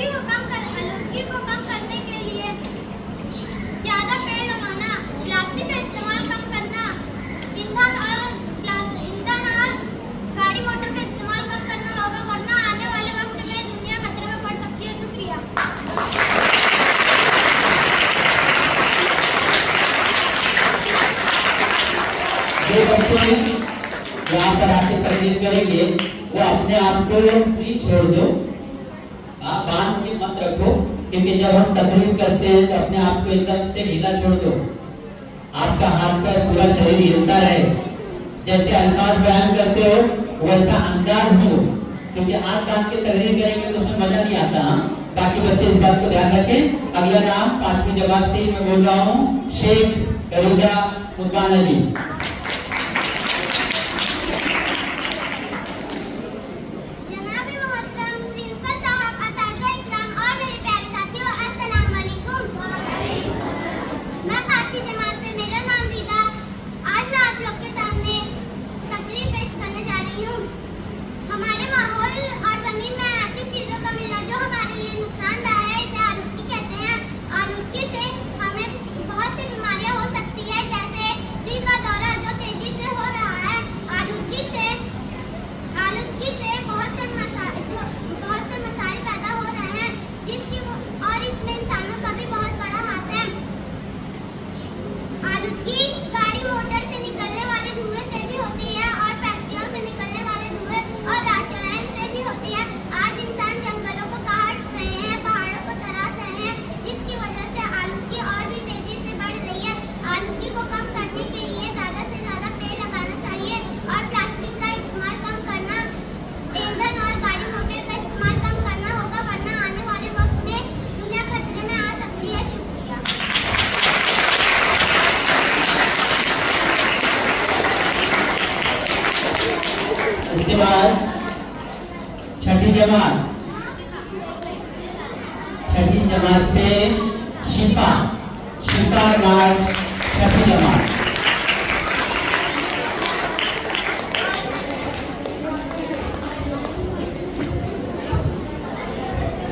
आलूगी को कम करने के लिए ज्यादा पेड़ लगाना, प्लास्टिक का इस्तेमाल कम करना, ईंधन और गाड़ी मोटर का इस्तेमाल कम करना होगा, वरना आने वाले वक्त में दुनिया खतरे में पड़ सकती है। शुक्रिया। जो बच्चे यहाँ पर आके तकरीर करेंगे वो अपने आप को फ्री छोड़ दो, बांध के मत रखो, क्योंकि जब हम तकरीर करते हैं तो अपने आप को एकदम से ढीला छोड़ दो। आपका हाथ पैर पूरा शरीर हिलता रहे, जैसे अल्फाज बयान करते हो वैसा अंदाज में हो, क्योंकि आंख कान के तकरीर करेंगे तो उसमें मजा नहीं आता। बाकी बच्चे इस बात को ध्यान रखें। अगला नाम 5वीं जमात से मैं बोल रहा हूँ, शेख रिजा उस्मान अली। इसके बाद छठी जमात से शिफा नाज छठी जमात।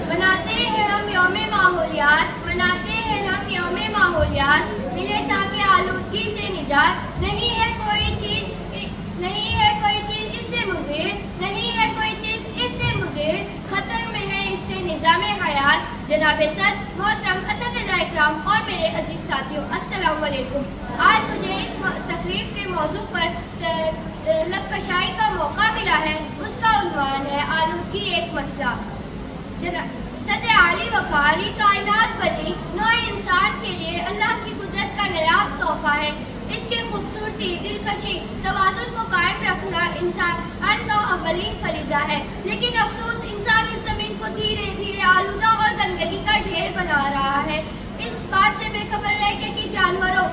मनाते हैं हम यौम माहौलियात, मिले ताकि आलूगी से निजात। नहीं है कोई चीज इससे मुझे खतर में है इससे निजामे हयात। जनाब सद मोहतरम असतिज़ा इकराम और मेरे अजीज साथियों, अस्सलाम वालेकुम। आज मुझे इस तकरीर के मौजू पर लबकशाई का मौका मिला है। उसका उन्वान है आलूगी एक मसला। सदे आली वकारी कायनात बनी नौ इंसान के लिए अल्लाह की कुदरत का नायाब तोहफा है। इसकी खूबसूरती, दिलकशी, तवाज़ुन को कायम रखना इंसान का अव्वलीन फरीज़ा है। लेकिन अफसोस इंसान इस ज़मीन को धीरे धीरे आलूदा और गंदगी का ढेर बना रहा है। इस बात से बेखबर रह के कि जानवरों,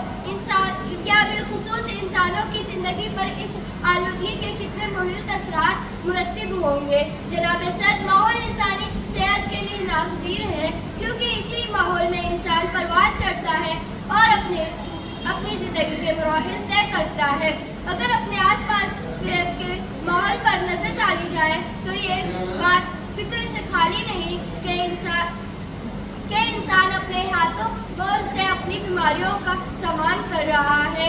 बिलखुसूस इंसानों की जिंदगी पर इस आलूगी के कितने मुहिल असरात मुरत्तिब होंगे। जनाब सद माहौल इंसानी सेहत के लिए नागज़ीर है, क्योंकि इसी माहौल में इंसान परवान चढ़ता है और अपनी जिंदगी के मराहिल तय करता है। अगर अपने आसपास के माहौल पर नजर डाली जाए तो ये बात फिक्र से खाली नहीं कि इंसान अपने हाथों से अपनी बीमारियों का सामान कर रहा है।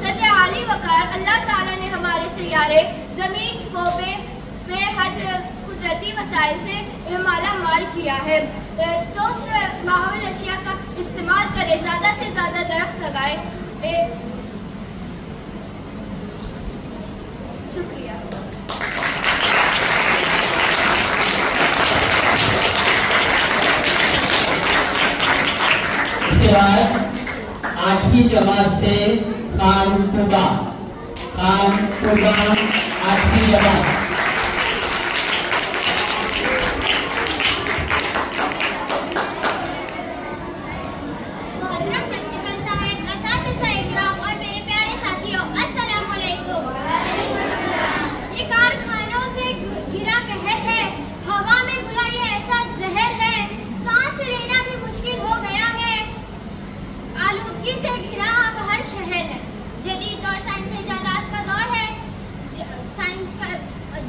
सदे आली वकार अल्लाह ताला ने हमारे सैयारे जमीन को बेहद कुदरती वसाइल से माला माल किया है। दोस्त माहौल अशिया का इस्तेमाल करें, ज्यादा से ज्यादा दरख्त लगाए। शुक्रिया। इसके बाद 8वीं जमात से खान तुबा 8वीं जमात।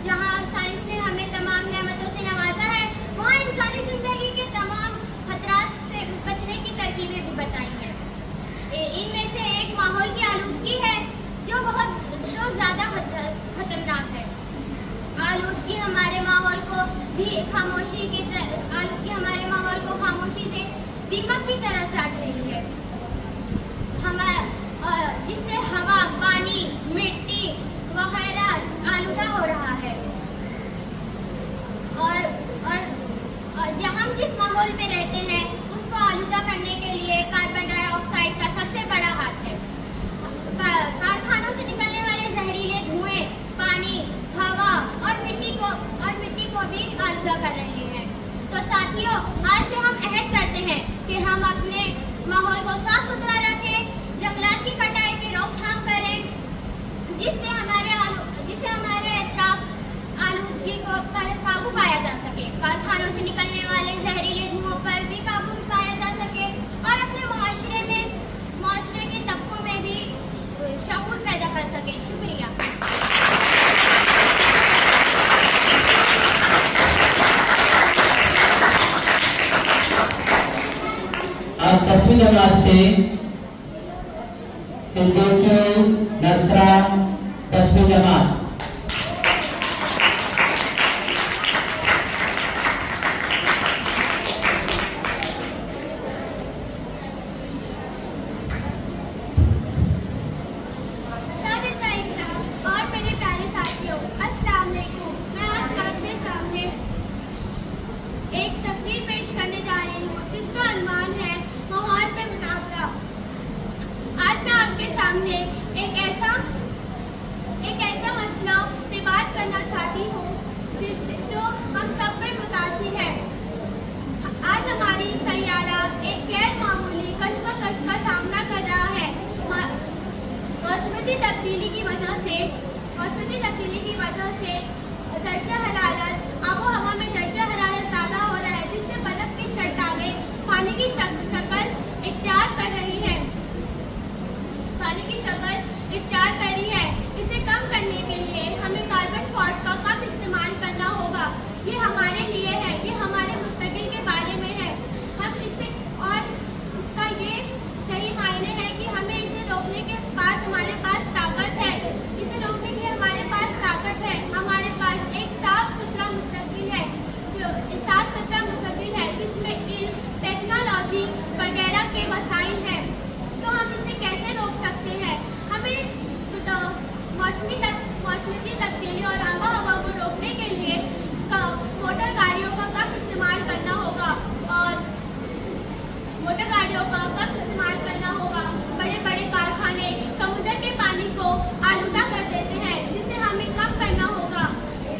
जहाँ साइंस ने हमें तमाम बताई हैं। इनमें से एक माहौल की आलूदगी है जो ज़्यादा खतरनाक है। आलूदगी हमारे माहौल को खामोशी से दीमक की तरह चाट रही है। जिससे हवा, पानी, मिट्टी वगैरह आलूदा हो रहा है। और हम जिस माहौल में रहते हैं उसको आलूदा करने के लिए कार्बन डाइऑक्साइड का सबसे बड़ा हाथ है। कारखानों से निकलने वाले जहरीले धुएं पानी, हवा और मिट्टी को भी आलूदा कर रहे हैं। तो साथियों, आज से हम अहद करते हैं कि हम अपने माहौल को साफ सुथरा रखें, जंगलात की कटाई की रोकथाम करें, जिससे हमारे एतराफ आलूदगी पर काबू पाया जा सके, कारखानों से निकलने वाले जहरीले धुओं पर भी काबू पाया जा सके और अपने मुआशरे के तबकों में भी शऊर पैदा कर सके। शुक्रिया। अब 10वीं जमात से सिद्दीकी नसरा 10वीं जमात। एक ऐसा मसला पे बात करना चाहती हूँ जो हम सब पे मुतासिर है। आज हमारी सैयारा एक गैर मामूली कशमकश का सामना कर रहा है। मौसमी तब्दीली की वजह से दर्जा हरारत आबो हवा में दर्जा हरारत ज़्यादा हो रहा है, जिससे बर्फ की चट्टानें पानी की शक्ल इख्तियार कर रही है। इसे कम करने के लिए हमें कार्बन फॉट का कम इस्तेमाल करना होगा। ये हमारे लिए है, ये हमारे मुस्तकिल के बारे में है। हम इसे और इसका ये सही मायने है कि हमें इसे रोकने के पास हमारे पास ताकत है। इसे रोकने के लिए हमारे पास ताकत है। हमारे पास एक साफ सुथरा मुस्तकिल है जिसमें टेक्नोलॉजी वगैरह के वसाइल हैं। तो हम इसे कैसे रोक सकते हैं? हमें मौसमी तब्दीली और आबो हवा को रोकने के लिए मोटर गाड़ियों का कम इस्तेमाल करना होगा बड़े बड़े कारखाने समुद्र के पानी को आलूदा कर देते हैं, जिसे हमें कम करना होगा।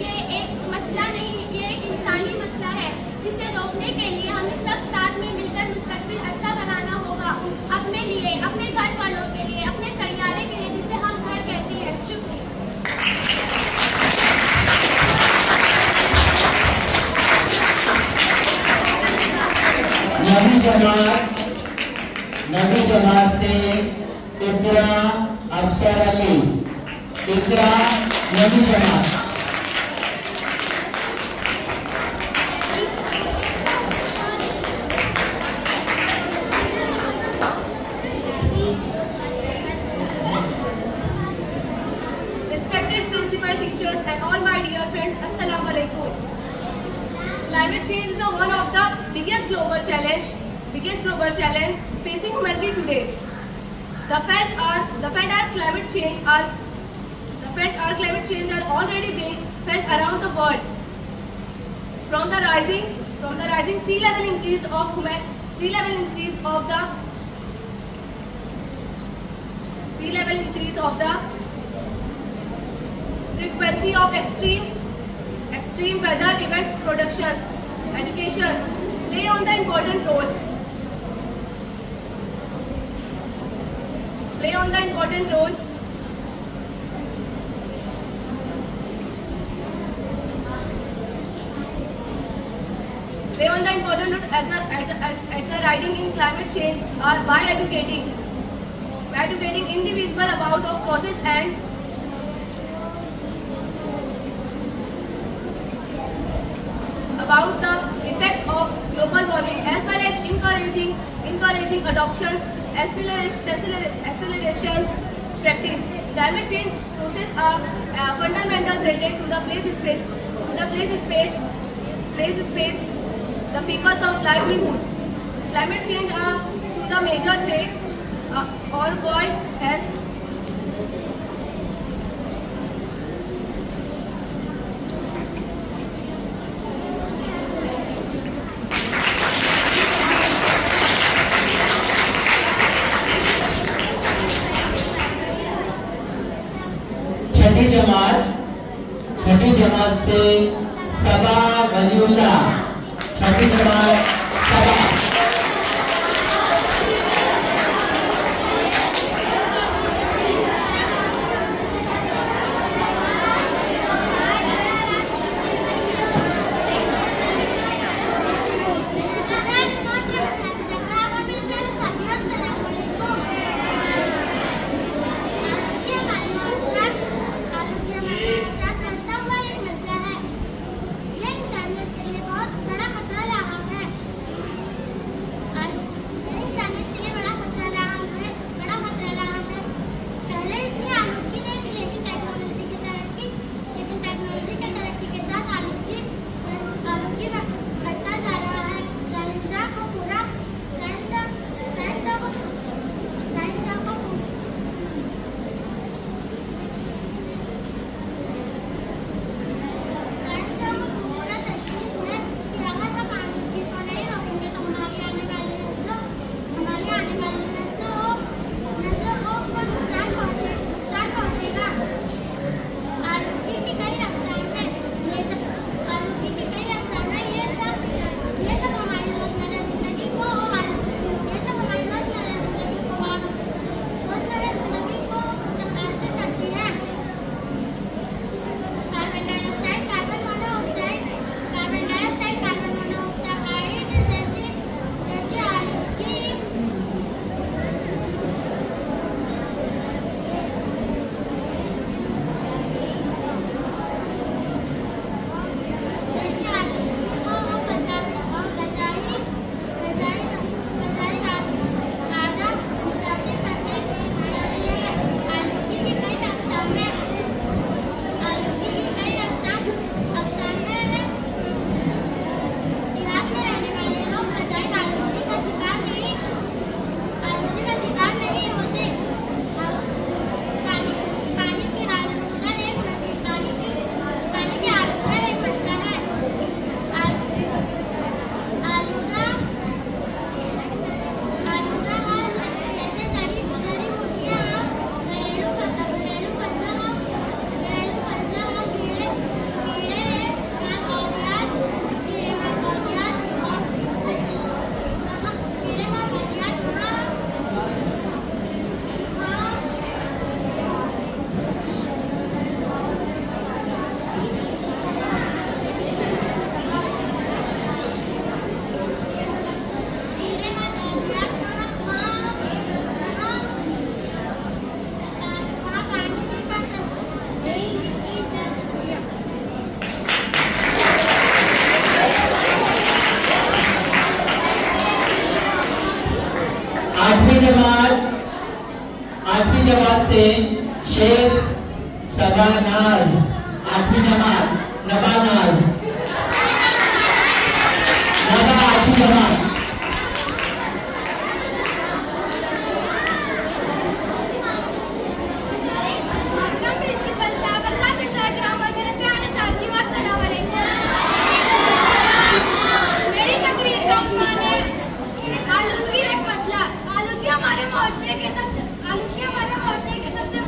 ये एक मसला नहीं, ये एक इंसानी मसला है, जिसे रोकने के लिए हमें सब साथ में मिलकर मुस्तकबिल अच्छा बनाना होगा, अपने लिए, अपने घर वालों के लिए, अपने सैयारे के लिए, जिसे हम घर कहते हैं। शुक्रिया। नवी जमात से इकरा अफसर अली। इकरा नवी जमात। Respected principal, teachers and all my dear friends, Assalamu alaikum. Climate change is one of the biggest global challenge facing humanity today. The fact our climate change are already being felt around the world. From the rising sea level increase of the frequency of extreme weather events, production, education play on the important role. As a riding in climate change by educating individuals about the causes and about the effect of global warming, as well as encouraging encouraging adoption, acceleration practice. Climate change poses a fundamental threat to the the peoples of livelihood. Climate change to the major threat our world has. छठी जमात से सबा वलीउल्लाह, छठी जमात सबा। आठवीं जमात से शेख सबानाज, आठवीं जमात नबानाज, नबा आठवीं जमात। आलूगी हमारे मुआशरे के सबसे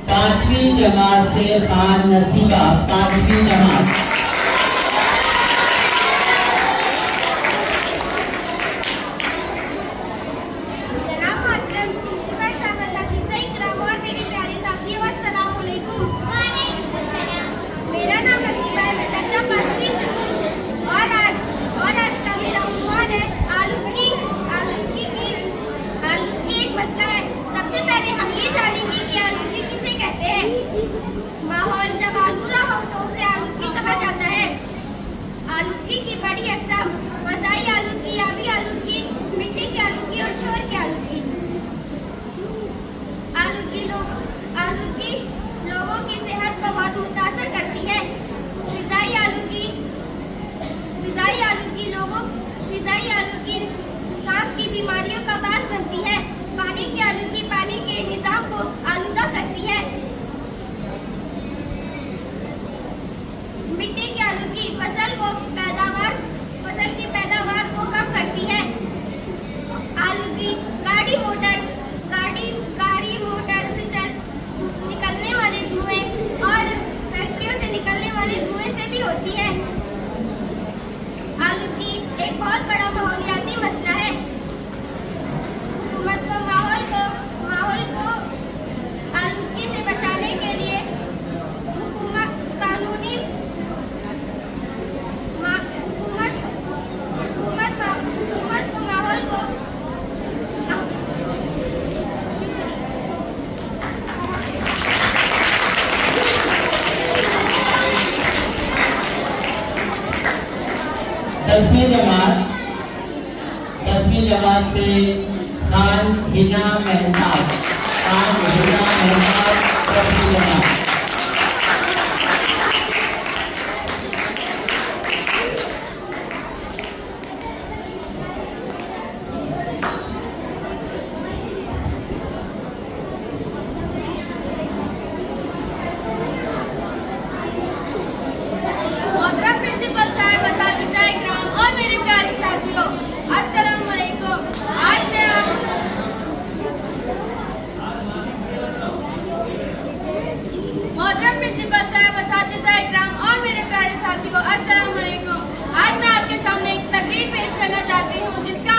10वीं जमात से खान नसीबा, 5वीं जमात। माहौल जब आलूदा हो तो उसे आलूदगी कहा जाता है। आलूदगी की बड़ी अक़साम फ़ज़ाई आलूदगी, आबी आलूदगी, मिट्टी की आलूदगी और शोर की आलूदगी। आलूदगी लोगों की सेहत को बहुत मुतासर करती है। फ़िज़ाई आलूदगी सांस की बीमारियों का बायस बनती है। पानी की आलूदगी पानी के निज़ाम को आलूदा करती है। मिट्टी की आलूदगी फसल की पैदावार को कम करती है। आलूदगी गाड़ी मोटर से निकलने वाले धुएं और फैक्ट्रियों से निकलने वाले धुएं से भी होती है। आलूदगी एक बहुत बड़ा माहौलियाती मसला है। हुकूमत को माहौल को आलूदगी से बचाने के लिए दसवीं जमात से खान हिना मेहताब, 10वीं जमात। आज मैं आपके सामने एक तकरीर पेश करना चाहती हूँ जिसका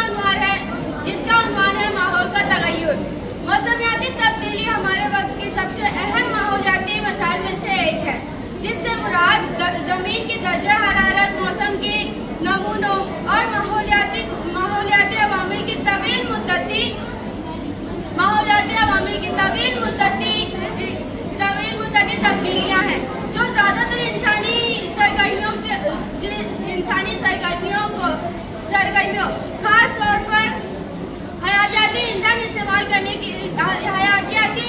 उन्वान है माहौल का तगय्युर। मौसमियाती तब्दीली हमारे वक्त की सबसे अहम माहौलियाती मसाइल में से एक है, जिससे मुराद जमीन की दर्जा हरारत, मौसम के नमूनों और माहौलियाती अवामिल की तवील मुद्दती तब्दीलियाँ हैं, जो ज़्यादातर इंसानी सरगर्मियों खास तौर पर हयातियाती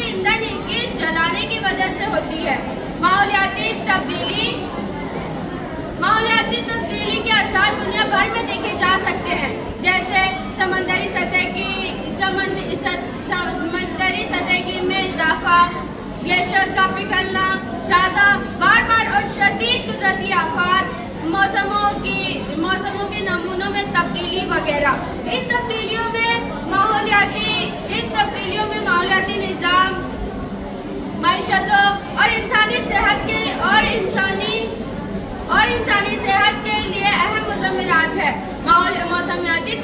ईंधन की जलाने की वजह से होती है। माहौलियाती तब्दीली के असर दुनिया भर में देखे जा सकते हैं, जैसे समंदरी सतह की में इजाफा, ग्लेशियर्स का पिघलना, ज़्यादा बार और शदीद कुदरती आफात, मौसमों के नमूनों में तब्दीली वगैरह। इन तब्दीलियों में माहौलियाती निज़ाम, मईशतों और इंसानी सेहत के लिए अहम मुज़म्मिरात है। मौसमियाती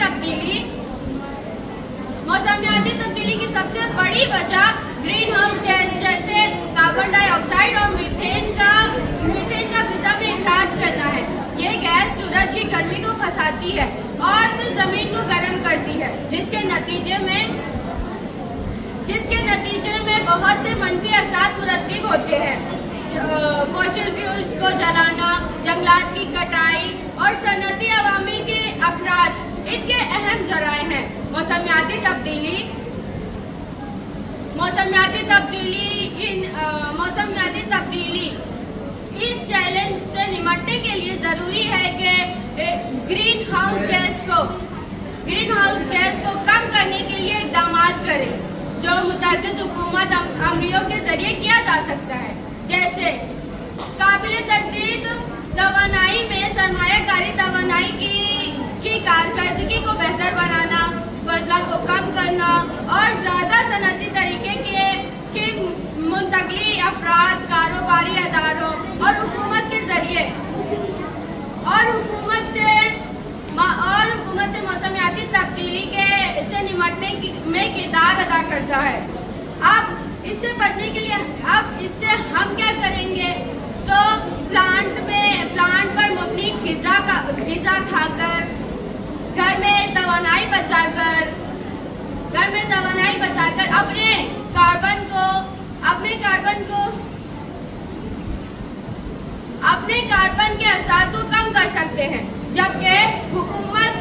तब्दीली की सबसे बड़ी वजह ग्रीन हाउस गैस जैसे कार्बन डाइऑक्साइड और मीथेन का फिजा में इखराज करना है। ये गैस सूरज की गर्मी को फंसाती है और जमीन को गर्म करती है, जिसके नतीजे में बहुत से मनफी असरात मुरत्तिब होते हैं। फॉसिल फ्यूल को जलाना, जंगलात की कटाई और सनती अवामिल के अखराज इनके अहम जराए हैं। मौसमियाती तब्दीली इस चैलेंज से निपटने के लिए जरूरी है कि ग्रीन हाउस गैस को कम करने के लिए इक़दाम करें, जो मुतअद्दिद हुकूमत अमरियों के जरिए किया जा सकता है, जैसे काबिल तजदीद तवानाई में सरमायाकारी तवानाई की कारकर्दगी को बेहतर बनाना, फजला को कम करना और ज़्यादा सनती तरीके के मुस्तकिल अफराद, कारोबारी इदारों और हुकूमत के जरिए और हुकूमत से मौसमियाती तब्दीली से निपटने में किरदार अदा करता है। अब इससे बचने के लिए इससे हम क्या करेंगे? तो प्लांट पर मबनी ग़िज़ा खाकर, घर में तवानाई बचाकर अपने कार्बन के असर को कम कर सकते हैं, जबकि हुकूमत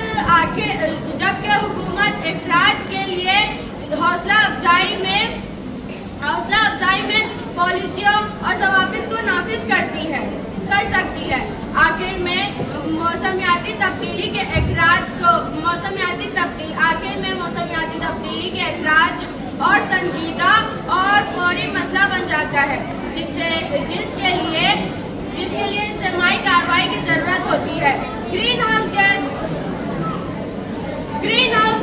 इखराज के लिए हौसला अफजाई में पॉलिसियों और ज़वाबित को नाफिज कर सकती है। आखिर में मौसमियाती तब्दीली के इखराज और संजीदा और फौरी मसला बन जाता है, जिसके लिए इज्तिमाई कार्रवाई की जरूरत होती है। ग्रीन हाउस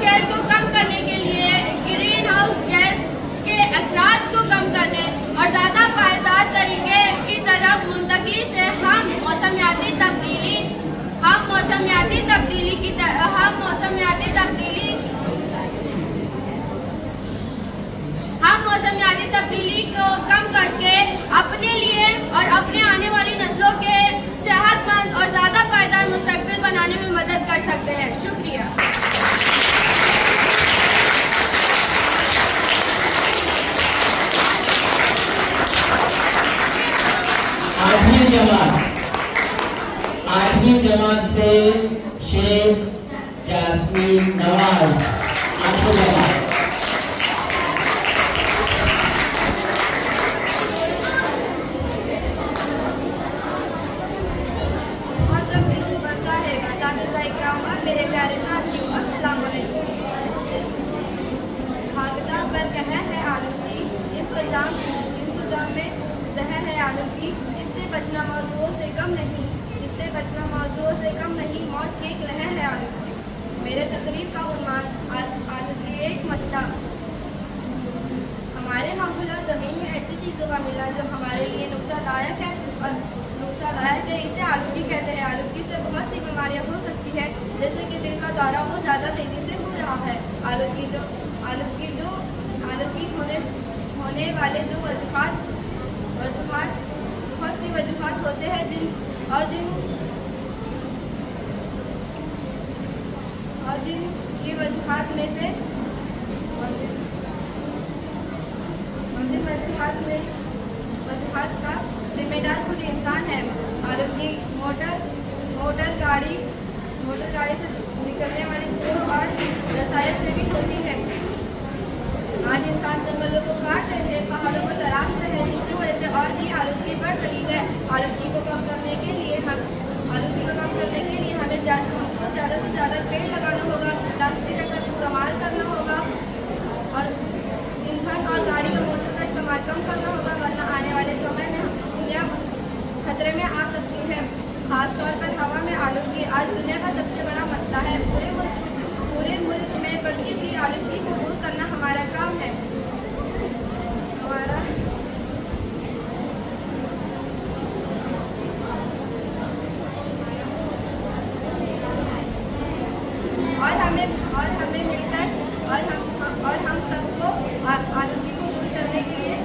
गैस को कम करने के लिए ग्रीन हाउस गैस के अखराज को कम करने और ज्यादा पायदार तरीके की तरफ मुंतकली से हम मौसमियाती तब्दीली को कम करके अपने लिए और अपने आने वाली नस्लों के सेहतमंद और ज्यादा पायदार मुस्तकबिल बनाने में मदद कर सकते हैं। शुक्रिया। आठवीं जमात से शेख जास्मीन नवाज। आठवीं जमात। मेरे प्यारे साथियों, अस्सलाम वालेकुम। भागता पर कहर है आलूगी, इस सुजाम में जहर है आलूगी, इससे बचना मौजूद से कम नहीं, मौत की एक लहर है आलूगी। मेरे तकरीर का उन्वान आलूगी एक मसला। हमारे माहौल और ज़मीन में ऐसी चीज़ों का मिला जो हमारे लिए नुकसानदायक है इसे आलूगी कहते हैं। आलूगी से बहुत सी बीमारियां हो सकती है, जैसे कि दिल का दौरा वो ज़्यादा तेज़ी से हो रहा है। आलूगी होने वाले जो वजूहात बहुत सी वजूहात होते हैं जिन की वजूहात में से वजूहात का जिम्मेदार खुद इंसान है। आलूगी मोटर गाड़ी से निकलने वाली धूल और रसायन से भी होती है। आज इंसान जंगलों को काट रहे हैं, पहाड़ों को तराश रहे हैं, जिसकी वजह से और भी आलूगी बढ़ रही है। आलूगी को कम करने के लिए हमें ज़्यादा से ज़्यादा पेड़ लगाना होगा, प्लास्टिक का इस्तेमाल करना होगा और ईंधन और गाड़ी का मोटर का इस्तेमाल कम करना होगा, वरना आने वाले समय में दुनिया खतरे में आ सकती है। खासतौर पर हवा में आलूगी आज दुनिया का सबसे बड़ा मसला है। पूरे मुल्क में बढ़ती हुई आलूगी को दूर करना हमारा काम है। और हम सबको आलूगी को दूर करने के लिए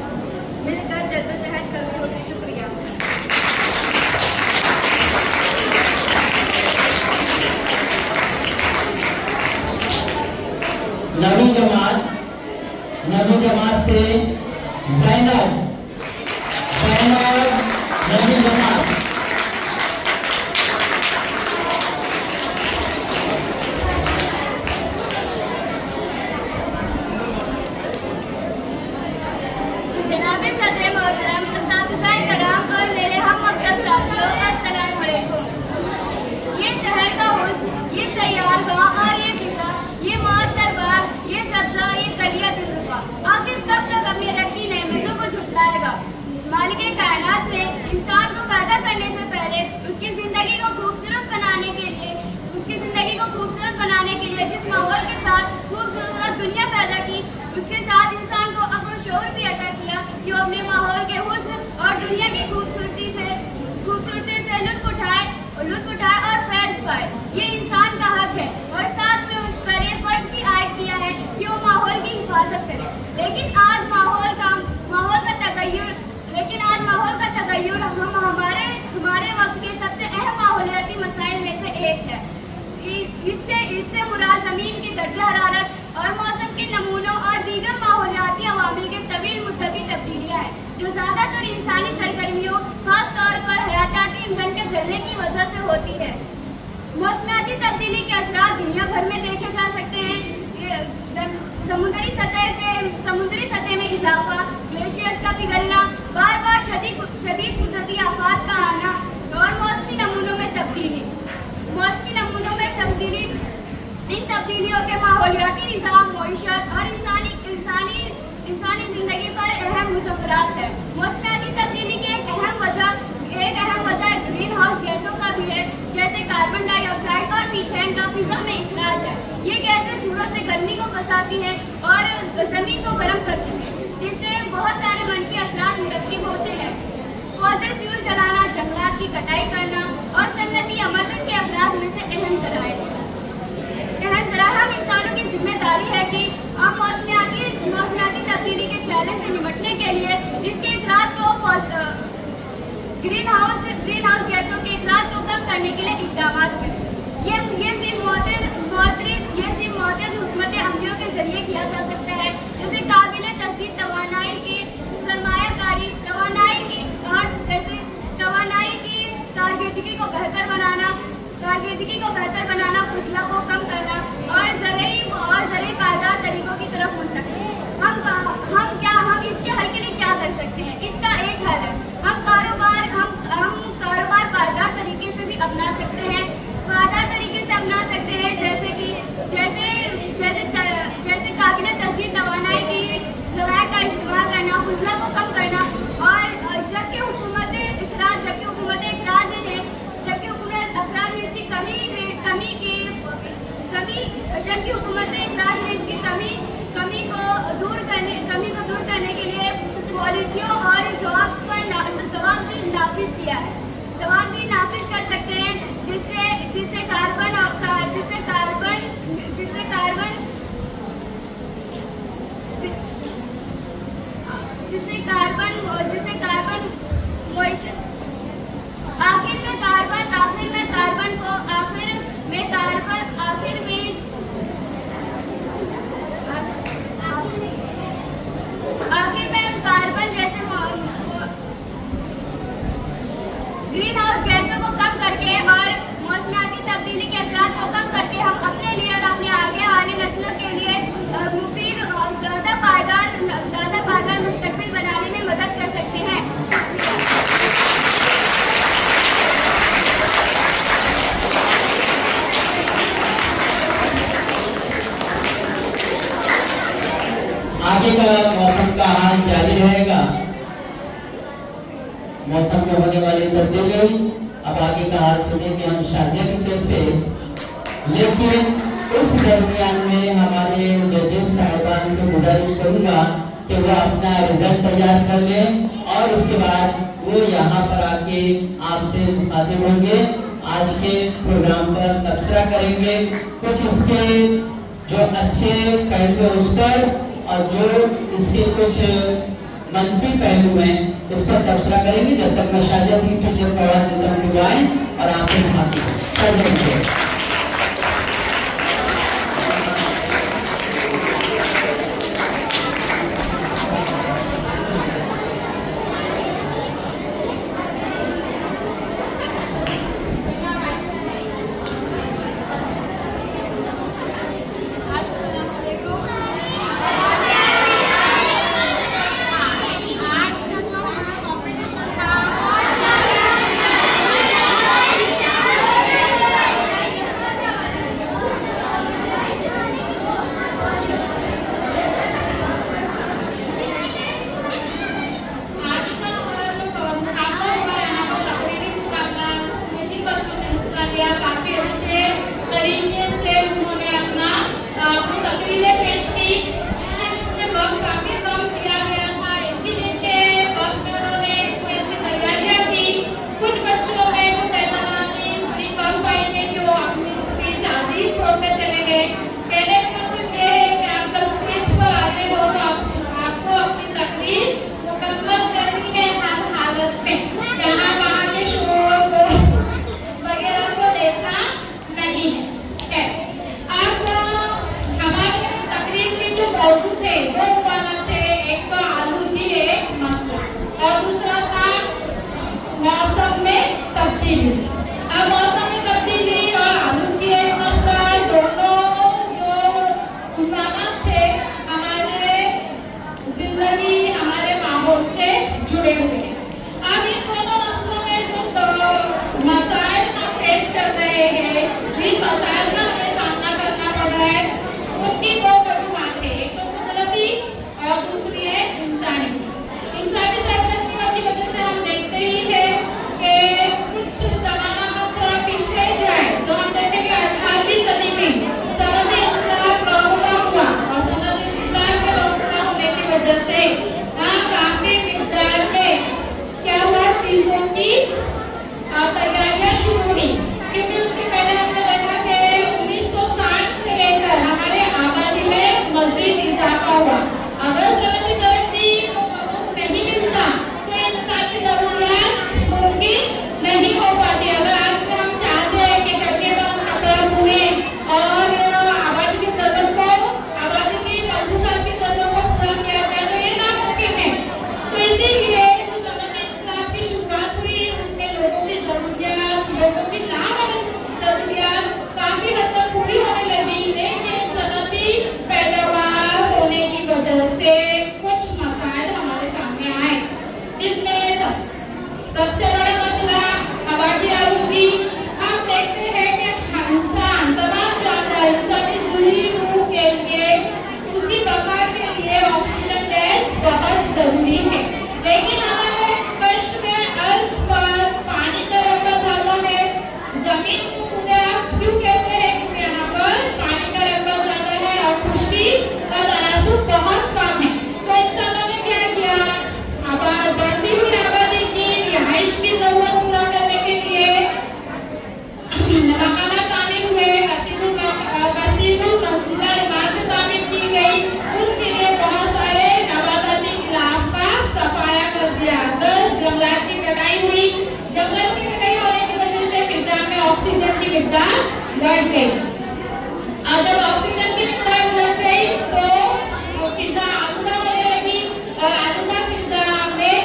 मिलकर जद्दोजहद करनी होगी। शुक्रिया। नवी जमात से ज़ैनब नवी जमात। मालिके कायनात ने इंसान को पैदा करने से पहले उसकी जिंदगी को खूबसूरत बनाने के लिए जिस माहौल के साथ खूबसूरत दुनिया पैदा की, उसके साथ इंसान को अक्ल शऊर भी अता किया कि वो अपने माहौल तगय्युर हमारे वक्त के सबसे अहम माहौलियाती मसाइल में से एक है। इससे मुराद ज़मीन की दर्जा हरारत और मौसम के नमूनों और दीगर माहौलियाती अवामिल के तवील मुद्दती तब्दीलियाँ हैं, जो ज़्यादातर इंसानी सरगर्मियों, खास तौर पर हयाताती ईंधन के जलने की वजह से होती है। मौसमियाती तब्दीली के असरात दुनिया भर में देखे जा सकते हैं। समुद्री सतह में इजाफा, ग्लेशियर्स का पिघलना, बार बार शदीद कुदरती आफात का आना और मौसमी नमूनों में तब्दीली। इन तब्दीलियों के माहौलियाती निज़ाम, मईशत और इंसानी जिंदगी पर अहम मुज़फ़्फ़रात है। मौसमियाती तब्दीली की एक अहम वजह ग्रीन हाउस गैसों का भी है, जैसे कार्बन डाइऑक्साइड और मीथेन का फिजा में इखराज है। ये गैसें सूरज से गर्मी को फंसाती हैं और ज़मीन को गर्म करती हैं, जिससे बहुत सारे मनफी असरात मुरक्किब होते हैं। फॉसिल फ्यूल जलाना, जंगलात की कटाई करना और सन्नती अमल के अफराद में से अहम तरह हम इंसानों की जिम्मेदारी है कि हम मौसमियाती तब्दीली के चैलेंज से निपटने के लिए इसके इखराज को ग्रीन हाउस गैसों के इखराज को कम करने के लिए इक़दाम करें। ये सिर्फ मौतेज हुकूमत अमलियों के जरिए किया जा सकता है, जैसे काबिल तस्दीक तवानाई की सरमायाकारी, तवानाई की कारकर्दगी को बेहतर बनाना, फसलों को कम करना और ज़रई पायदार तरीकों की तरफ मुंतकिल। हम इसके हल के लिए क्या कर सकते हैं? इसका एक हल है, हम कारोबार पायदार तरीके से भी अपना सकते हैं। जैसे काबिल तस्दीक तवानाई की ज़राए का इस्तेमाल करना, फसलों को कम करना और जबकि हुकूमत कमी को दूर करने के लिए पॉलिसियों और जवाब भी नाफिज किया है। जवाब भी नाफिज कर सकते हैं, जिससे कार्बन ग्रीन हाउस गैसों को कम करके और मौसमियाती तब्दीली के असरात को कम करके हम अपने लिए और अपने आगे आने नस्लों के लिए मुफीद और ज़्यादा पायदार मुस्तक़बिल बनाने में मदद कर सकते हैं। आगे का मौसम का हाल जारी रहेगा। मौसम में होने वाली तब्दीली, अब आगे का हाल सुनेंगे हम शारजा टीचर से, लेकिन उस दरमियान में हमारे जजेस साहिबान से गुजारिश करूंगा कि वो अपना रिजल्ट तैयार कर लें और उसके बाद वो यहाँ पर आके आपसे मुखातिब होंगे, आज के प्रोग्राम पर तबसरा करेंगे, कुछ इसके जो अच्छे पहलू उस पर और जो इसके कुछ मंफी पहलू हैं उस पर तबसरा करेंगे। जब तक मैं शारजा टीचर को आवाज देता हूं और आपसे मुखातिब शारजा टीचर। चीजों की तैयारियां शुरू हुई, क्योंकि उसके पहले हमने देखा कि 1960 से लेकर हमारे आबादी में मजीद इजाफा हुआ। अगर सनती तरक्की को नहीं मिलता तो इंसानी जरूरियात मुमकिन नहीं हो पाती। अगर आज में हम चाहते हैं कि चटके पर कपड़ा बुने और आबादी की जरूरत को, आबादी की मलबूसात की जरूरत को पूरा किया जाए तो ये नामुमकिन है। तो इसीलिए सनती इंकलाब की शुरुआत हुई, उसमें लोगों की जरूरियात, लोगों की जरूरियात काफी हद तक पूरी होने लगी, लेकिन सनती पैदावार होने की वजह से कुछ मसाइल हमारे सामने आए। इसमें सबसे बड़ा मसला आबादी आलूगी। हम देखते हैं कि इंसान, तमाम जानदार इंसानी ज़िंदगी के लिए, उसकी बका के लिए ऑक्सीजन गैस बहुत जरूरी है, लेकिन हमारे कष्ट में अर्ज पर पानी का रकबा ज्यादा है। जमीन को पूरा क्यों कहते हैं? क्योंकि यहाँ पर पानी का रकबा ज्यादा है और खुशकी का तनासुब बहुत कम है। तो इंसानों ने क्या किया? बढ़ती हुई आबादी की रिहाइश की जरूरत पूरा करने के लिए मकानात तामीर हुए, कसीरुल मंजिला इमारतें तामीर की गई। उसके लिए बहुत सारे नबाताती गिलाफ का सफाया कर दिया। जंगलात की कटाई हुई, जंगलात की कटाई होने की वजह से फिजा में ऑक्सीजन की मिकदार बढ़ गई। और जब ऑक्सीजन की मिकदार बढ़ गई तो फिजा आलूदा होने लगी और आलूदा फिजा में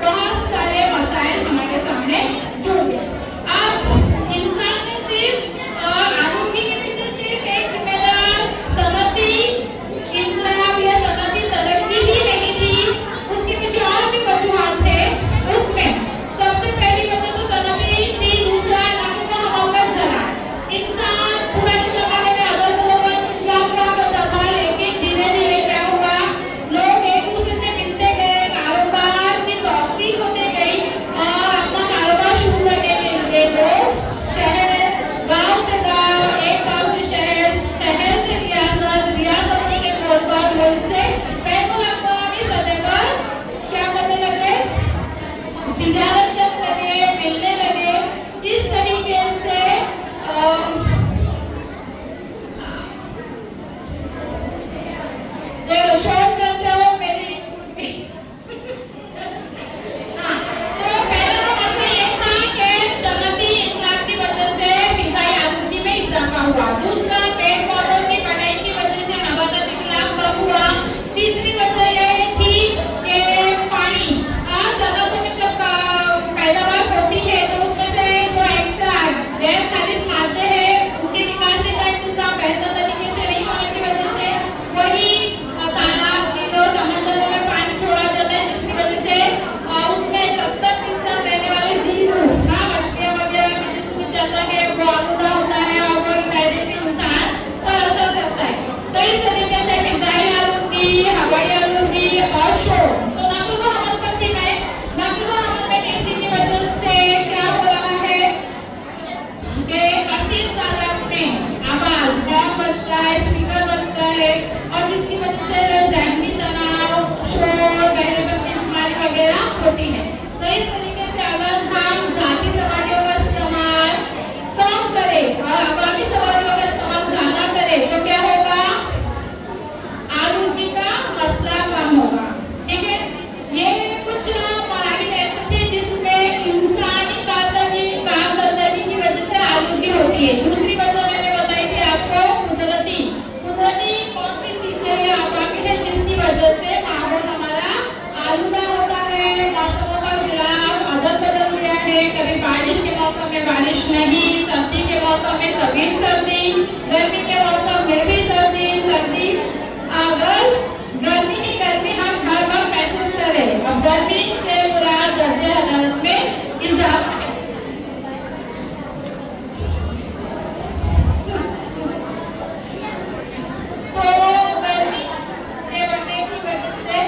बहुत सारे मसाइल हमारे सामने जुड़ गए। अब इंसान ने सिर्फ आलूगी के पीछे सिर्फ एक जिम्मेदार सनती इंकलाब या सनती तरक्की ही नहीं थी, उसके पीछे और भी वजूहात थे। उसमें सबसे पहली वजह तो सनती थी, दूसरा इलाकों का हवाकर चला। इंसान पुराने जमाने में अदल-बदल इस्लाम हुआ करता था, लेकिन धीरे धीरे क्या हुआ, लोग एक दूसरे से मिलते गए, कारोबार की तौफीक होने गई और अपना कारोबार शुरू करने के लिए लोग शहर, गांव से गांव, एक गांव से शहर, शहर से रियासत, रियासत से मुल्क, मुल्क से बैनुल अक़वामी सतह पर क्या करने लगे? तिजारत करने लगे, मिलने लगे। इस तरीके से शोध करते हो मेरी तो पहला मसला ये था कि सनती इंकलाब की वजह से फिज़ाई आलूगी में इजाफा हुआ। दूसरा, पेड़ पौधों की कटाई की वजह से नबाताती गिलाफ कम हुआ। तीसरी वजह ये थी कि पानी, सनतों में जब पैदावार होती है तो उसमें से जो एक्स्ट्रा गैर खारिज मारते हैं उनके निकासी का इंतजाम बेहतर तरीके से नहीं होने की वजह से वही तालाब, झीलों, समंदरों में पानी छोड़ा जाता है, जिसकी वजह से उसमें 70% रहने वाले जीव, मछलियां वगैरह के जिसमें चलता है वो आलूदा होता है और वो इमेजिन इंसान पर असर करता है। तो इस तरीके से फिज़ाई आलूगी, हवाई आलूगी और शोर। तो नक़ल व हमल करती में, नक़ल व हमल में तेजी की वजह से क्या हो रहा है कि कसीर तादाद में आवाज, बम बजता है, स्पीकर बजता है और जिसकी वजह से ज़हनी तनाव, शोर, बहरेपन की बीमारी वगैरह होती है। तो इस तरीके से अगर हम ज़ाती सवारियों का इस्तेमाल कम करें और अवामी सवारियों का इस्तेमाल ज़्यादा करें तो क्या होगा? आलूगी का मसला कम होगा। ठीक है, ये कुछ मराहिल ऐसे थे जिसमें इंसानी कारकर्दगी की वजह से आलूगी होती है। दूसरी वजह मैंने बताई थी आपको, कुदरती कौन सी चीज है या अवामिल है जिसकी वजह से माहौल हमारा आलूदा होता है। मौसमों का गिलाफ, अदल-बदल हुआ है, कभी बारिश के मौसम में बारिश नहीं, सर्दी के मौसम में कभी सर्दी, गर्मी के मौसम में भी सर्दी, बस गर्मी ही गर्मी हम हर वक्त महसूस करें। अब गर्मी से मुराद दर्जे हरारत में इजाफा है। तो गर्मी के बढ़ने की वजह से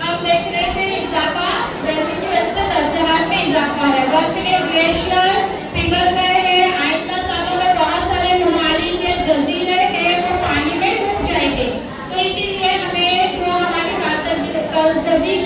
हम देख रहे थे इजाफा, गर्मी की वजह से दर्जे हरारत में इजाफा है। बर्फ के ग्लेशियर पिघल गए हैं, आइंदा सालों में बहुत सारे ममालिक के जजीरे हैं वो पानी में डूब जाएंगे। तो इसीलिए हमें जो हमारी कारकर्दगी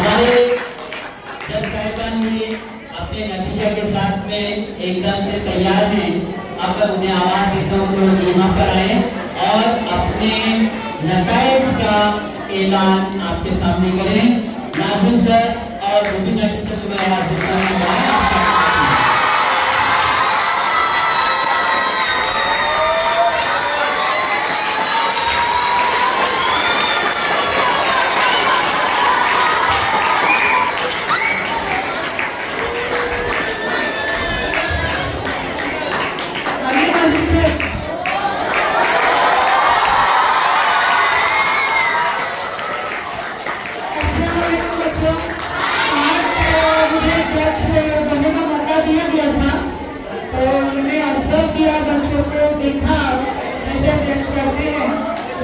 हमारे जज साहिबान भी अपने नतीजा के साथ में एकदम से तैयार हैं। अब मैं उन्हें आवाज देता हूँ तो यहाँ पर आए और अपने नताइज का ऐलान आपके सामने करें। नाज़िम सर और रुबीना टीचर को मैं आवाज देता हूँ।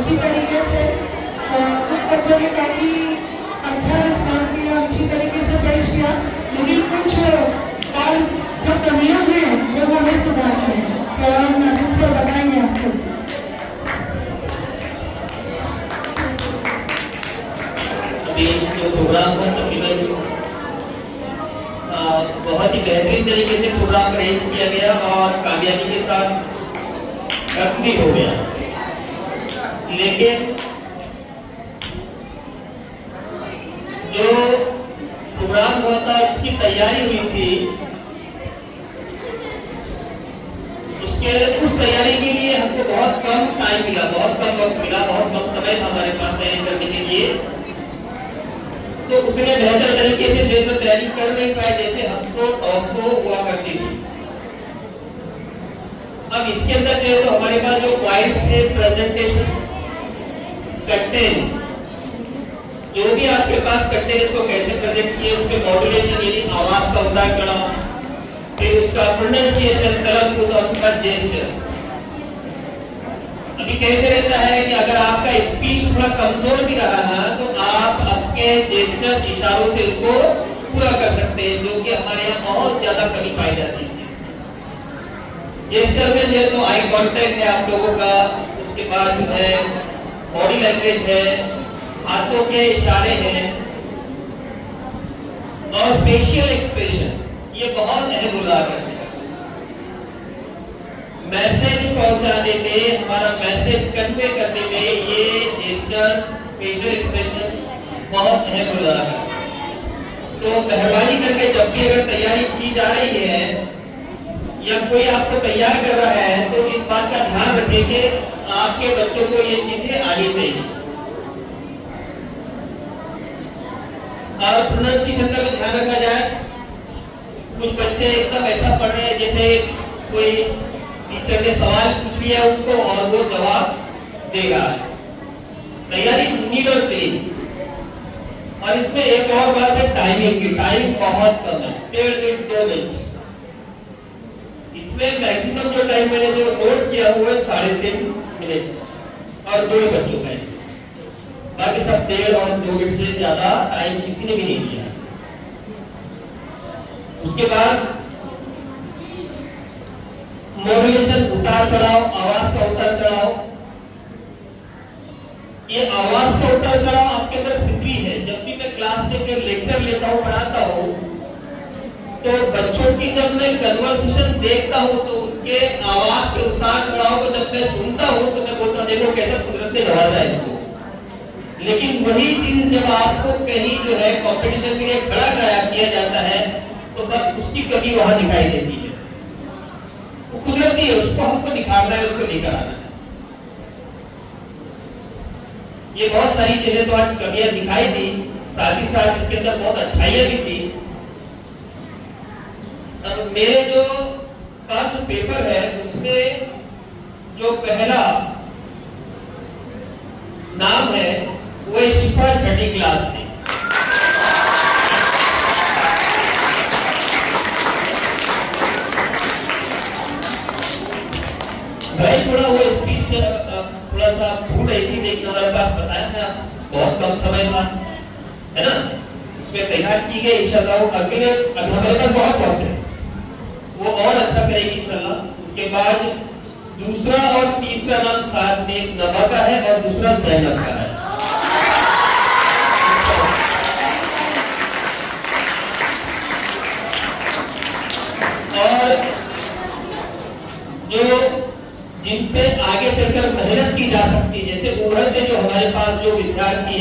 उसी तरीके से कुछ बच्चों ने काफी अच्छा रिस्पॉन्स दिया, अच्छी तरीके से पेश किया, लेकिन कुछ और जो कमियां हैं वो हमें सुधारनी है। तो हम नाज़िम से बताएंगे आपको। जो प्रोग्राम है तकरीबन बहुत ही बेहतरीन तरीके से प्रोग्राम अरेंज किया गया और कामयाबी के साथ खत्म हो गया। लेकिन जो प्रोग्राम हुआ था, उसकी तैयारी हुई थी, उस तैयारी के लिए हमको बहुत कम टाइम मिला, बहुत कम वक्त मिला, बहुत कम समय था हमारे पास तैयारी करने के लिए। तो उतने बेहतर तरीके से जो तैयारी कर नहीं पाए जैसे हमको टॉप हुआ करती थी। अब इसके अंदर जो है तो हमारे पास जो पॉइंट्स थे, प्रेजेंटेशन, कंटेंट, जो भी आपके पास कंटेंट इसको कैसे प्रेजेंट किए, उसके मॉड्यूलेशन यानी आवाज का उतार चढ़ाव, फिर उसका प्रोनाउंसिएशन, तलफ्फुज़ और उसका जेस्चर्स। अभी कैसे रहता है कि अगर आपका स्पीच थोड़ा कमजोर भी रहा ना तो आप आपके जेस्चर्स, इशारों से उसको पूरा कर सकते हैं, जो कि हमारे यहाँ बहुत ज्यादा कमी पाई जाती है। जेस्चर में जो तो आई कांटेक्ट है आप लोगों का, उसके बाद जो है बॉडी लैंग्वेज है, हाथों के इशारे हैं और फेशियल एक्सप्रेशन, ये बहुत अहम रोल अदा करते हैं। मैसेज पहुंचाने में, हमारा मैसेज कन्वे करने में ये जेस्चर्स, फेशियल एक्सप्रेशन बहुत अहम रोल अदा करते हैं। तो मेहरबानी करके जब भी अगर तैयारी की जा रही है या कोई आपको तैयार कर रहा है तो इस बात का ध्यान रखें कि आपके बच्चों को ये चीजें आनी चाहिए। और प्रोनाउंसिएशन का भी ध्यान रखा जाए। कुछ बच्चे एकदम ऐसा पढ़ रहे हैं जैसे कोई टीचर ने सवाल पूछ लिया उसको और वो जवाब देगा। तैयारी नीट और क्लीन। और इसमें एक और बात है टाइमिंग की। टाइम बहुत कम है, 1.5 से 2 मिनट। इसमें मैक्सिमम जो टाइम मैंने जो नोट किया हुआ है 3.5 मिनट और 2 बच्चों का। बाकी सब 1.5 और 2 मिनट से ज्यादा टाइम किसी ने भी नहीं दिया। उसके बाद मॉड्यूलेशन, उतार चढ़ाव, आवाज का उतार चढ़ाव। ये आवाज का उतार चढ़ाव आपके अंदर फिक्री है। जब भी मैं क्लास में लेक्चर लेता हूँ, पढ़ाता हूँ, तो बच्चों की जब मैं कन्वर्सेशन देखता हूँ तो उनके आवाज के उतार चढ़ाव को जब मैं सुनता हूँ तो मैं बोलता हूँ देखो कैसे कुदरत ने नवाजा है इनको। लेकिन वही चीज जब आपको कहीं जो है कंपटीशन के लिए खड़ा किया जाता है तो बस उसकी कमी वहां दिखाई देती है। वो कुदरती है, उसको हमको निखारना है, उसको लेकर आना है। ये बहुत सारी चीजें तो आज कमियां दिखाई दी, साथ ही साथ इसके अंदर बहुत अच्छाइयां भी थी। अब मेरे जो पास पेपर है उसमें जो पहला नाम है वो शिफा 6ठी क्लास से। भाई थोड़ा वो स्पीच थोड़ा सा भूल रही थी, लेकिन हमारे पास बताया था बहुत कम समय था, है ना। उसमें तैयार की गई। इंशाल्लाह अगले हमारे पास बहुत वक्त है, वो और अच्छा करेगी इंशाल्लाह। उसके बाद दूसरा और तीसरा नाम साथ में, एक नबा का है और दूसरा ज़ैनब का है।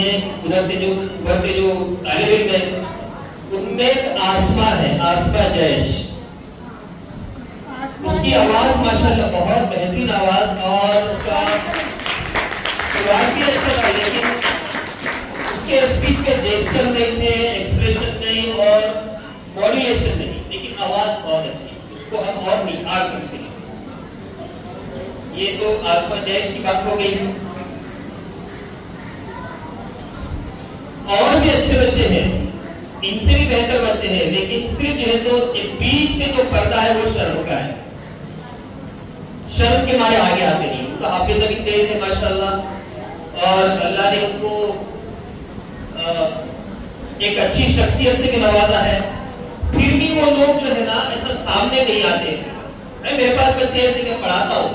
है, उधर के जो तालिब इल्म है, उनमें एक आसमा है, आसमा जैश। उसकी आवाज माशाल्लाह बहुत बेहतरीन आवाज, और उसका शुरुआत भी अच्छा था, लेकिन उसके स्पीच के जेस्चर नहीं थे, एक्सप्रेशन नहीं और मॉड्यूलेशन नहीं, लेकिन आवाज बहुत अच्छी, उसको हम और निखार सकते हैं। ये तो आसमा जैश की बात हो गई। और भी अच्छे बच्चे हैं, इनसे भी बेहतर बच्चे हैं, लेकिन सिर्फ जो है तो बीच में जो पर्दा है वो शर्म का है, शर्म के मारे आगे आते नहीं। उनका हाफिज़ा भी तेज है माशाल्लाह, और अल्लाह ने उनको एक अच्छी शख्सियत से भी नवाजा है। फिर भी वो लोग जो है ना ऐसा सामने नहीं आते। मेरे पास बच्चे ऐसे मैं पढ़ाता हूँ,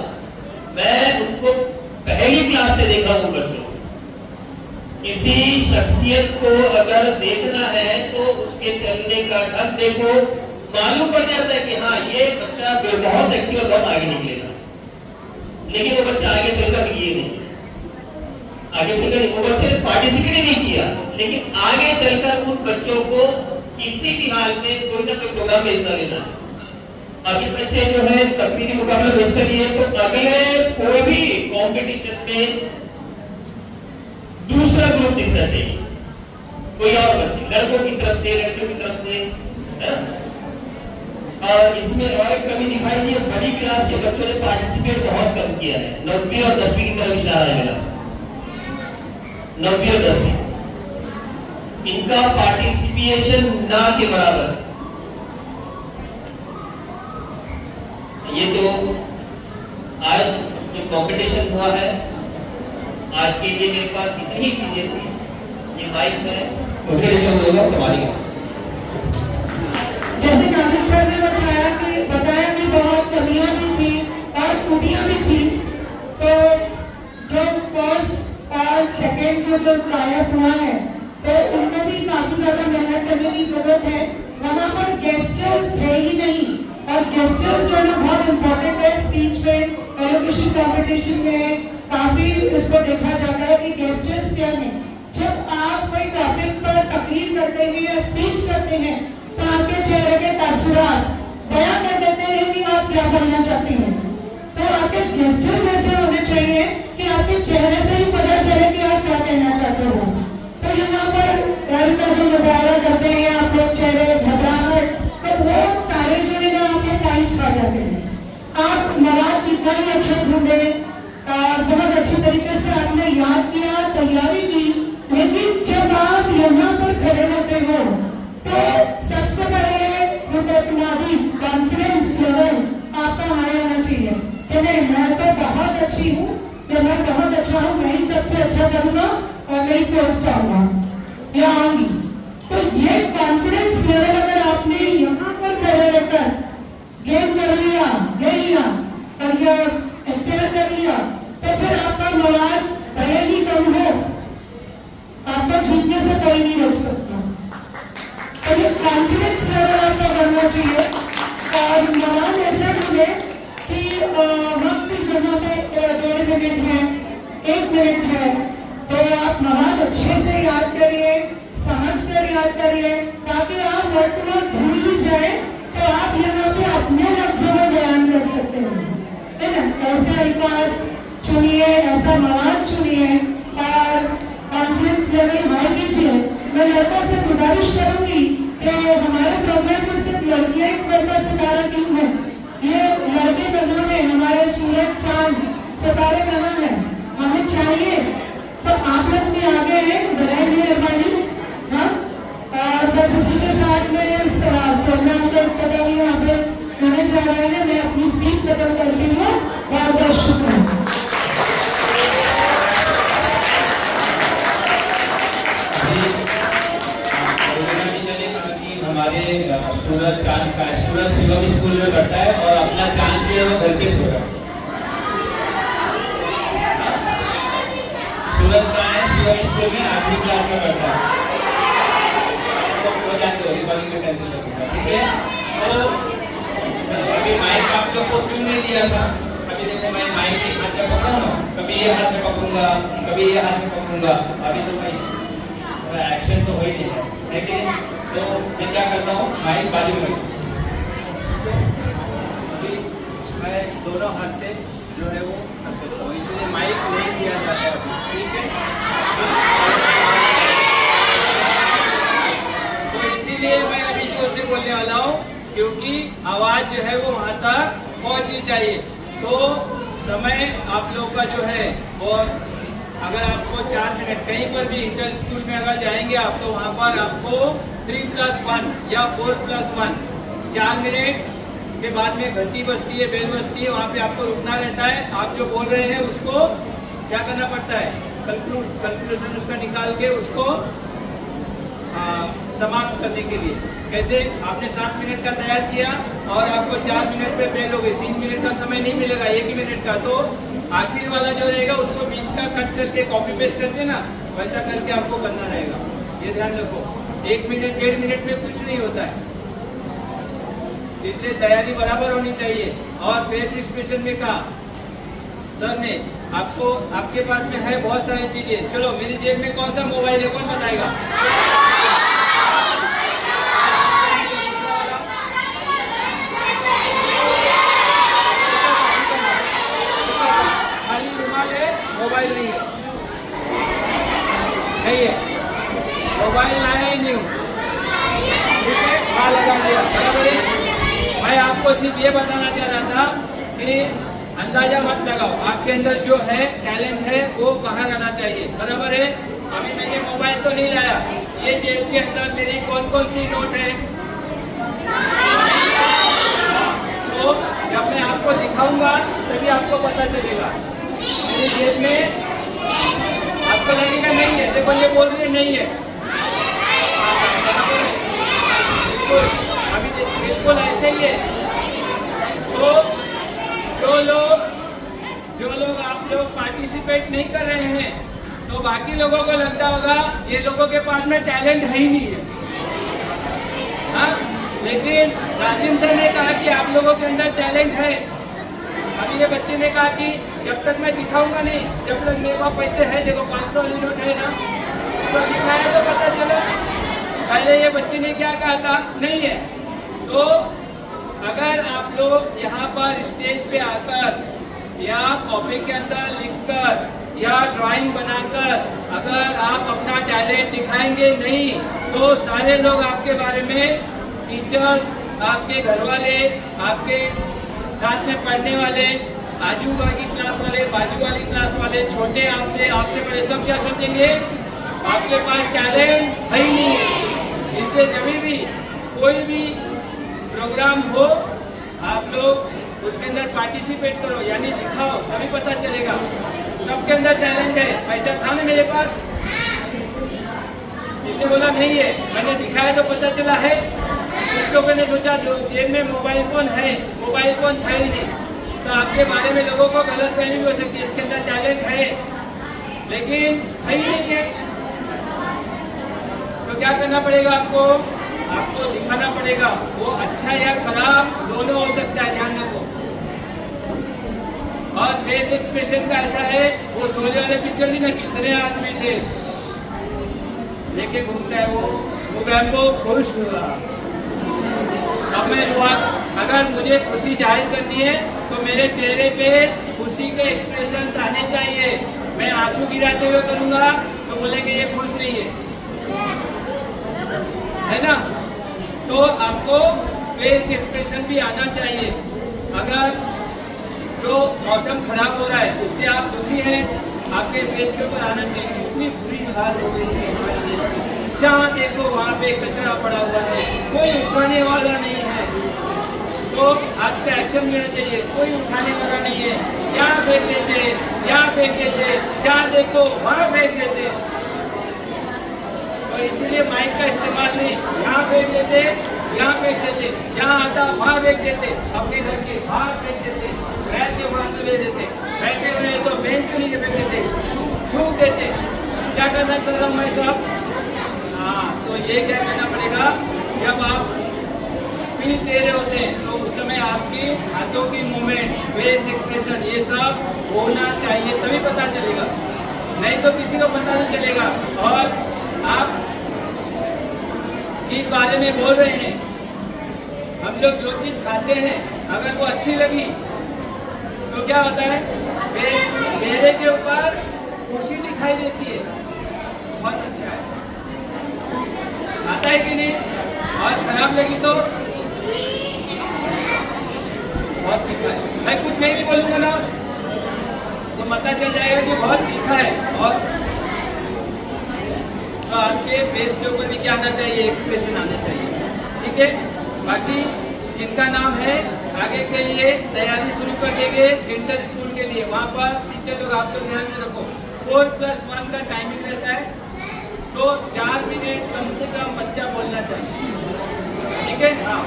मैं उनको पहली क्लास से देखा हूँ बच्चों। किसी शख्सियत को अगर देखना है तो उसके चलने का ढंग देखो, मालूम पड़ जाता है कि हाँ ये बच्चा बहुत एक्टिव और बहुत आगे निकलेगा। लेकिन वो बच्चा आगे चलकर ये नहीं, आगे चलकर वो बच्चे ने पार्टिसिपेट नहीं किया, लेकिन आगे चलकर उन बच्चों को किसी भी हाल में कोई ना कोई प्रोग्राम में हिस्सा लेना है। अभी बच्चे जो है तकनीकी मुकाबले में हिस्सा लिए तो अगले कोई भी कंपटीशन में दूसरा ग्रुप दिखना चाहिए, कोई और बच्चे, लड़कों की तरफ से, लड़कियों की तरफ से, है ना। और इसमें और एक कमी दिखाई दी, बड़ी क्लास के बच्चों ने पार्टिसिपेट बहुत कम किया है। 9वीं और 10वीं की तरफ इशारा है मेरा, 9वीं और 10वीं इनका पार्टिसिपेशन ना के बराबर। ये तो आज जो कंपटीशन हुआ है, आज के लिए मेरे पास इतनी चीजें थी। ये माइक है, उनके लिए जो लोग संभालिएगा। जैसे काफी ने बताया कि बहुत कमियां भी थी और खूबियां भी थी, तो जो फर्स्ट और सेकंड जो टाइप हुआ है तो उनमें भी काफी ज्यादा मेहनत करने की जरूरत है। वहाँ पर गेस्टर्स थे ही नहीं, और गेस्टर्स जो है बहुत इम्पोर्टेंट है स्पीच में, एलोकेशन कंपटीशन में काफी इसको देखा जाता है कि गेस्टर्स क्या है। जब आप कोई टॉपिक पर तकरीर करते हैं या स्पीच करते हैं तो आपके चेहरे के तासुरात बयां कर देते हैं कि आप क्या बोलना चाहते हैं। तो आपके गेस्टर्स ऐसे होने चाहिए कि आपके चेहरे से ही पता चले कि आप क्या कहना चाहते हो। तो यहाँ पर डर का जो मुजाहरा करते हैं आप लोग, चेहरे घबराहट, तो वो सारे जो है ना आपके पॉइंट्स पा जाते हैं। आप मवाद कितना ही अच्छा ढूंढे, बहुत अच्छी तरीके से आपने याद किया, तैयारी की, लेकिन जब आप यहाँ पर खड़े होते हो तो सबसे पहले कॉन्फिडेंस लेवल आपका हाई होना चाहिए कि नहीं, मैं तो बहुत अच्छी हूँ, या मैं बहुत अच्छा हूँ, मैं ही सबसे अच्छा करूँगा और मैं ही फर्स्ट आऊंगा या आऊंगी। तो ये कॉन्फिडेंस लेवल अगर आपने यहाँ पर खड़े रहकर गेम कर लिया, ले लिया और यह एक्टिव कर लिया, तो फिर आपका मवाद भले ही कम हो, आपको जीतने से कोई नहीं रोक सकता। तो ये कॉन्फिडेंस लेवल आपका बढ़ना चाहिए, और मवाद ऐसा ढूंढे कि वक्त जहाँ पे 1.5 मिनट है, 1 मिनट है, तो आप मवाद अच्छे से याद करिए, समझ कर याद करिए, ताकि आप वर्ड टू वर्ड भूल भी जाए तो आप यहाँ पे अपने लफ्जों में बयान कर सकते हैं, है ना। ऐसे अल्फाज चुनिए, ऐसा मवाद चुनिए और कॉन्फिडेंस लेवल हाई कीजिए। मैं लड़कों से गुजारिश करूंगी कि हमारे प्रोग्राम में सिर्फ लड़कियां एक वर्ग सितारा क्यों है, ये लड़के कहाँ है, हमारे सूरज चांद सितारे कहाँ है, हमें चाहिए। तो आप लोग भी आगे हैं, बनाए मेहरबानी। हाँ, और बस इसी के साथ में इस प्रोग्राम को खत्म यहाँ पे होने जा रहे हैं। मैं अपनी स्पीच खत्म करती हूँ। बहुत बहुत शुक्रिया। हमारे सूरज चांद का सूरज शिवम स्कूल में पढ़ता है और अपना चांद भी है वो घर के सो रहा है। सूरज का है शिवम स्कूल में 8वीं क्लास में पढ़ता है। तो जानते हो रिकॉर्डिंग में कैंसिल लगेगा, ठीक है। तो अभी माइक आप लोग को क्यों नहीं दिया था, अभी देखो मैं माइक एक हाथ में पकड़ा हूँ, कभी ये हाथ में पकड़ूंगा, कभी ये हाथ में पकड़ूंगा, अभी तो मैं एक्शन तो हो ही नहीं है, लेकिन तो मैं क्या करता हूँ, माइक बाजू में अभी मैं दोनों हाथ से जो है वो कर सकता हूँ, इसलिए माइक नहीं दिया जाता है, ठीक है। तो इसीलिए मैं अभी जोर से बोलने वाला हूँ, क्योंकि आवाज़ जो है वो वहाँ तक पहुँचनी चाहिए। तो समय आप लोग का जो है, और अगर आपको 4 मिनट कहीं पर भी इंटर स्कूल में अगर जाएंगे आप, तो वहाँ पर आपको 3+1 या 4+1 4 मिनट के बाद में घंटी बजती है, बेल बजती है, वहाँ पे आपको रुकना रहता है। आप जो बोल रहे हैं उसको क्या करना पड़ता है, कैलकुलेशन उसका निकाल के उसको समाप्त करने के लिए। कैसे आपने 7 मिनट का तैयार किया और आपको 4 मिनट पे बेल हो गई, 3 मिनट का समय नहीं मिलेगा, 1 ही मिनट का, तो आखिर वाला जो रहेगा उसको बीच का कट करके कॉपी पेस्ट करके ना, वैसा करके आपको करना रहेगा। ये ध्यान रखो, 1 मिनट 1.5 मिनट में कुछ नहीं होता है, इसलिए तैयारी बराबर होनी चाहिए। और फेस एक्सप्रेशन में कहा सर ने आपको, आपके पास में है बहुत सारी चीजें। चलो मेरी जेब में कौन सा मोबाइल है, कौन बताएगा? खाली रुमाल है, मोबाइल नहीं है, नहीं है, मोबाइल लाया ही नहीं हूँ, ठीक है, वहाँ लगा दिया, बराबर है। मैं आपको सिर्फ ये बताना चाह रहा था कि अंदाजा मत लगाओ, आपके अंदर जो है टैलेंट है वो बाहर आना चाहिए, बराबर है। अभी मैंने मोबाइल तो नहीं लाया, ये जेब के अंदर मेरी कौन कौन सी नोट है, तो जब मैं आपको दिखाऊंगा तभी आपको पता चलेगा। मेरी जेब में आपको लगेगा नहीं है, देखो ये बोल रही नहीं है, अभी बिल्कुल ऐसे ही है। तो जो लोग आप लोग पार्टिसिपेट नहीं कर रहे हैं, तो बाकी लोगों को लगता होगा ये लोगों के पास में टैलेंट है ही नहीं है, हाँ? लेकिन राजीव सर ने कहा कि आप लोगों के अंदर टैलेंट है। अभी ये बच्चे ने कहा कि जब तक मैं दिखाऊंगा नहीं, जब तक मेरे पास पैसे है, देखो 500 वाली नोट है ना, तो दिखाया तो पता चला। पहले ये बच्चे ने क्या कहा था, नहीं है। तो अगर आप लोग यहाँ पर स्टेज पे आकर या कॉपी के अंदर लिखकर या ड्राइंग बनाकर अगर आप अपना टैलेंट दिखाएंगे नहीं, तो सारे लोग आपके बारे में, टीचर्स, आपके घर वाले, आपके साथ में पढ़ने वाले, आजू बाजू क्लास वाले, बाजू वाली क्लास वाले, छोटे आपसे बड़े, सब क्या सोचेंगे, आपके पास टैलेंट है ही नहीं है। इसलिए जब भी कोई भी प्रोग्राम हो, आप लोग उसके अंदर पार्टिसिपेट करो, यानी दिखाओ, तभी पता चलेगा सबके अंदर टैलेंट है। पैसा था ना मेरे पास, इसने बोला नहीं है, मैंने दिखाया तो पता चला है। कुछ लोगों ने सोचा जेब में मोबाइल फोन है, मोबाइल फोन था ही नहीं, तो आपके बारे में लोगों को गलत फहमी भी हो सकती है, इसके अंदर टैलेंट है लेकिन है ही नहीं है। तो क्या करना पड़ेगा आपको दिखाना पड़ेगा, वो अच्छा या खराब दोनों हो सकता है, ध्यान रखो। और फेस एक्सप्रेशन का ऐसा है, वो सोने वाले पिक्चर नहीं ना, कितने आदमी थे लेके घूमता है वो हमको खुश हुआ। अब मैं हुआ, अगर मुझे खुशी जाहिर करनी है तो मेरे चेहरे पे खुशी के एक्सप्रेशन आने चाहिए। मैं आंसू गिराते हुए करूंगा तो बोलेंगे ये खुश नहीं है ना। तो आपको फेस एक्सप्रेशन भी आना चाहिए। अगर जो मौसम खराब हो रहा है उससे आप दुखी हैं, आपके फेस के ऊपर आना चाहिए। इतनी बुरी हाल हो गई है हमारे देश में, जहाँ देखो वहाँ पे कचरा पड़ा हुआ है, कोई उठाने वाला नहीं है। तो आपका एक्शन लेना चाहिए, कोई उठाने वाला नहीं है, यहाँ फेंक देते, यहाँ फेंक देते, जहाँ देखो वहाँ फेंक देते। और इसीलिए माइक का इस्तेमाल नहीं, यहाँ फेंक देते, यहाँ फेंक देते, जहाँ आता वहाँ फेंक देते, अपने घर के बाहर फेंक देते, बैठ के वहाँ ले देते, बैठे हुए तो बेंच के नीचे फेंक देते, थूक देते। क्या करना चाह रहा हूँ मैं साहब? हाँ, तो ये क्या करना पड़ेगा, जब आप स्पीच दे रहे होते हैं तो उस समय आपकी हाथों की मूवमेंट, फेस एक्सप्रेशन, ये सब होना चाहिए, तभी पता चलेगा, नहीं तो किसी को पता नहीं चलेगा। और आप इस बारे में बोल रहे हैं। हम लोग जो चीज खाते हैं अगर वो अच्छी लगी तो क्या होता है, चेहरे के ऊपर खुशी दिखाई देती है, बहुत अच्छा है, आता है कि नहीं। और खराब लगी तो बहुत तीखा है, मैं कुछ नहीं भी बोलूंगा ना तो पता चल जाएगा कि बहुत तीखा है। और तो आपके फेस के ऊपर भी क्या आना चाहिए, एक्सप्रेशन आना चाहिए, ठीक है। बाकी जिनका नाम है आगे के लिए तैयारी शुरू कर देंगे इंटर स्कूल के लिए, वहाँ पर टीचर लोग आप लोग ध्यान में रखो 4+1 का टाइमिंग रहता है, तो 4 मिनट कम से कम बच्चा बोलना चाहिए, ठीक है। हाँ,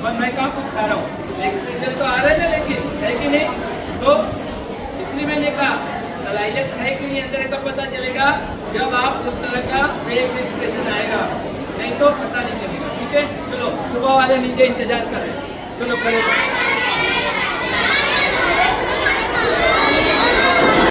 और मैं कहाँ कुछ खा रहा हूँ, एक्सप्रेशन तो आ रहा है ना, लेकिन है कि नहीं। तो इसलिए मैंने कहा सलाहियत है कि नहीं अंदर का पता चलेगा जब आप उस तरह का फेक एक्सप्रेशन आएगा, नहीं तो पता नहीं चलेगा, ठीक है। चलो सुबह वाले नीचे इंतजार कर रहे हैं, चलो खड़े।